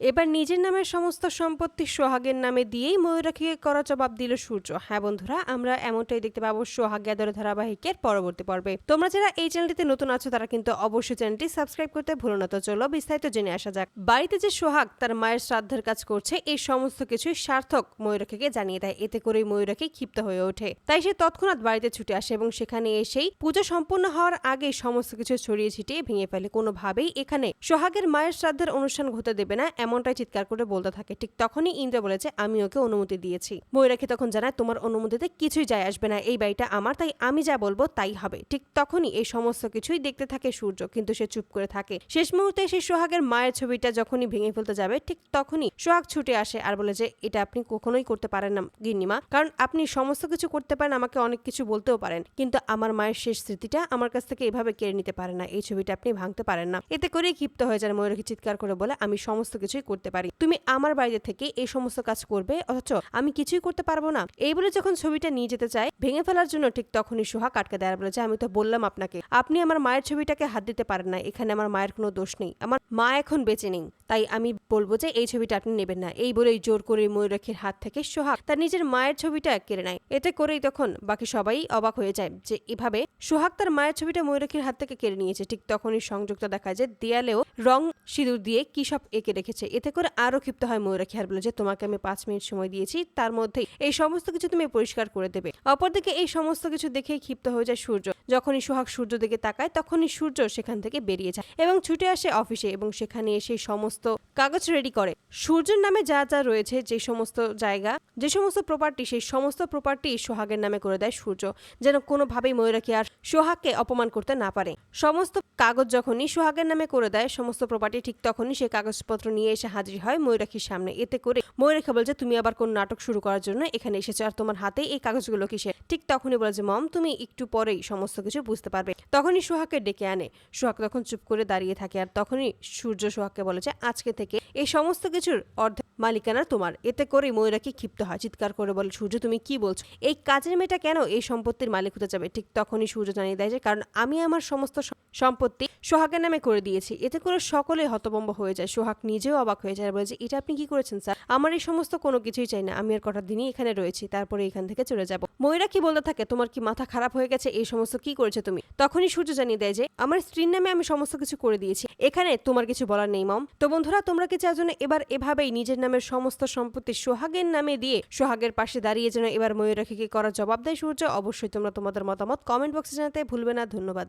এবার নিজের নামের সমস্ত সম্পত্তি সোহাগের নামে দিয়েই ময়ূরাক্ষীকে করা জবাব দিল সূর্য। হ্যাঁ বন্ধুরা, আমরা এমনটাই দেখতে পাবো সোহাগ আদর ধারাবাহিকের পরবর্তী পর্বে। তোমরা যারা এই চ্যানেলটিতে নতুন আছো তারা কিন্তু অবশ্যই চ্যানেলটি সাবস্ক্রাইব করতে ভুলো না। তো চলো বিস্তারিত জেনে আসা যাক। বাড়িতে যে সোহাগ তার মায়ের শ্রাদ্ধের কাজ করছে, এই সমস্ত কিছুই সার্থক ময়ূরাক্ষীকে জানিয়ে দেয়। এতে করেই ময়ূরাক্ষী ক্ষিপ্ত হয়ে ওঠে। তাই সে তৎক্ষণাৎ বাড়িতে ছুটে আসে এবং সেখানে এসেই পুজো সম্পূর্ণ হওয়ার আগে সমস্ত কিছু ছড়িয়ে ছিটিয়ে ভেঙে ফেলে। কোনোভাবেই এখানে সোহাগের মায়ের শ্রাদ্ধের অনুষ্ঠান হতে দেবে না, এমনটাই চিৎকার করে বলতে থাকে। ঠিক তখনই ইন্দ্র বলেছে, আমি ওকে অনুমতি দিয়েছি। ময়ূরাক্ষী তখন জানায়, তোমার অনুমতিতে কিছুই যায় আসবে না, এই বাড়িটা আমার, তাই আমি যা বলবো তাই হবে। ঠিক তখনই এই সমস্ত কিছুই দেখতে থাকে সূর্য, কিন্তু সে চুপ করে থাকে। শেষ মুহূর্তে সে সোহাগের মায়ের ছবিটা যখনই ভেঙে ফেলতে যাবে, ঠিক তখনই সোহাগ ছুটে আসে আর বলে যে এটা আপনি কখনোই করতে পারেন না গিন্নিমা, কারণ আপনি সমস্ত কিছু করতে পারেন, আমাকে অনেক কিছু বলতেও পারেন, কিন্তু আমার মায়ের শেষ স্মৃতিটা আমার কাছ থেকে এভাবে কেড়ে নিতে পারেন না, এই ছবিটা আপনি ভাঙতে পারেন না। এতে করেই ক্ষিপ্ত হয়ে যায় ময়ূরাক্ষী, চিৎকার করে বলে, আমি সমস্ত কিছুই করতে পারি, তুমি আমার বাড়িতে থেকে এই সমস্ত কাজ করবে, অথচ আমি কিছুই করতে পারবো না। এই বলে যখন ছবিটা নিয়ে যেতে চায় ভেঙে ফেলার জন্য, ঠিক তখনই সোহাগ আটকে দেয় আর বলে যে আমি তো বললাম আপনাকে, আপনি আমার মায়ের ছবিটাকে হাত দিতে পারেন না, এখানে আমার মায়ের কোনো দোষ নেই, আমার মা এখন বেঁচে নেই, তাই আমি বলবো যে এই ছবিটা আপনি নেবেন না। এই বলেই জোর করে ময়ূরাক্ষীর হাত থেকে সোহাগ তার নিজের মায়ের ছবিটা কেড়ে নেয়। এতে করেই তখন বাকি সবাই অবাক হয়ে যায় যে এভাবে সোহাগ তার মায়ের ছবিটা ময়ূরাক্ষীর হাত থেকে কেড়ে নিয়েছে। ঠিক তখনই সংযুক্ত দেখায় যে দেয়ালেও রং সিঁদুর দিয়ে কি সব এঁকে রেখেছে। এতে করে আরো ক্ষিপ্ত হয় ময়ূরাক্ষী আর বলে যে তোমাকে আমি 5 মিনিট সময় দিয়েছি, তার মধ্যেই এই সমস্ত কিছু তুমি পরিষ্কার করে দেবে। অপরদিকে এই সমস্ত কিছু দেখেই ক্ষিপ্ত হয়ে যায় সূর্য। যখনই সোহাগ সূর্য দিকে তাকায় তখনই সূর্য সেখান থেকে বেরিয়ে যায় এবং ছুটে আসে অফিসে এবং সেখানে এসে সমস্ত কাগজ রেডি করে। সূর্যের নামে যা যা রয়েছে, যে সমস্ত জায়গা, যে সমস্ত প্রপার্টি, সেই সমস্ত প্রপার্টি সোহাগের নামে করে দেয় সূর্য, যেন কোনোভাবেই ময়ূরাক্ষী আর সোহাগকে অপমান করতে না পারে। সমস্ত কাগজ যখনই সোহাগের নামে করে দেয় সমস্ত প্রপার্টি, ঠিক তখনই সেই কাগজপত্র নিয়ে এসে হাজির হয় ময়ূরাক্ষীর সামনে। এতে করে ময়ূরাক্ষী বলছে, তুমি আবার কোন নাটক শুরু করার জন্য এখানে এসেছো, আর তোমার হাতে এই কাগজগুলো কিসের? ঠিক তখনই বলে যে মম, তুমি একটু পরেই সমস্ত কিছু বুঝতে পারবে। তখনই সোহাগকে ডেকে আনে। সোহাগ তখন চুপ করে দাঁড়িয়ে থাকে আর তখনই সূর্য সোহাগকে বলে যে আজকে থেকে এই সমস্ত কিছুর অর্ধেক মালিকানা তোমার। এতে করে ময়ূরাক্ষী ক্ষিপ্ত হয়, চিৎকার করে বলে, সূর্য তুমি কি বলছো? এই কাজের মেয়েটা কেন এই সম্পত্তির মালিক হতে যাবে? ঠিক তখনই সূর্য জানিয়ে দেয় যে কারণ আমি আমার সমস্ত সম্পত্তি সোহাগের নামে করে দিয়েছি। এতে করে সকলে হতভম্ব হয়ে যায়। সোহাগ নিজেও অবাক হয়ে যায়, বলে যে এটা আপনি কি করেছেন স্যার? আমার এই সমস্ত কোনো কিছুই চাই না, আমি আর কটা দিনই এখানে রয়েছি, তারপরে এখান থেকে চলে যাব। ময়ূরাক্ষী বলতে থাকে, তোমার কি মাথা খারাপ হয়ে গেছে? এই সমস্ত কি করেছে তুমি? তখনই সূর্য জানিয়ে দেয় যে আমার স্ত্রীর নামে আমি সমস্ত কিছু করে দিয়েছি, এখানে তোমার কিছু বলার নেই মম। তো বন্ধুরা, তোমরা কি চাও যেন এবার এভাবেই নিজের নামের সমস্ত সম্পত্তি সোহাগের নামে দিয়ে সোহাগের পাশে দাঁড়িয়ে যেন এবার ময়ূরাক্ষীকে করার জবাব দেয় সূর্য? অবশ্যই তোমরা তোমাদের মতামত কমেন্ট বক্সে জানাতে ভুলবে না। ধন্যবাদ।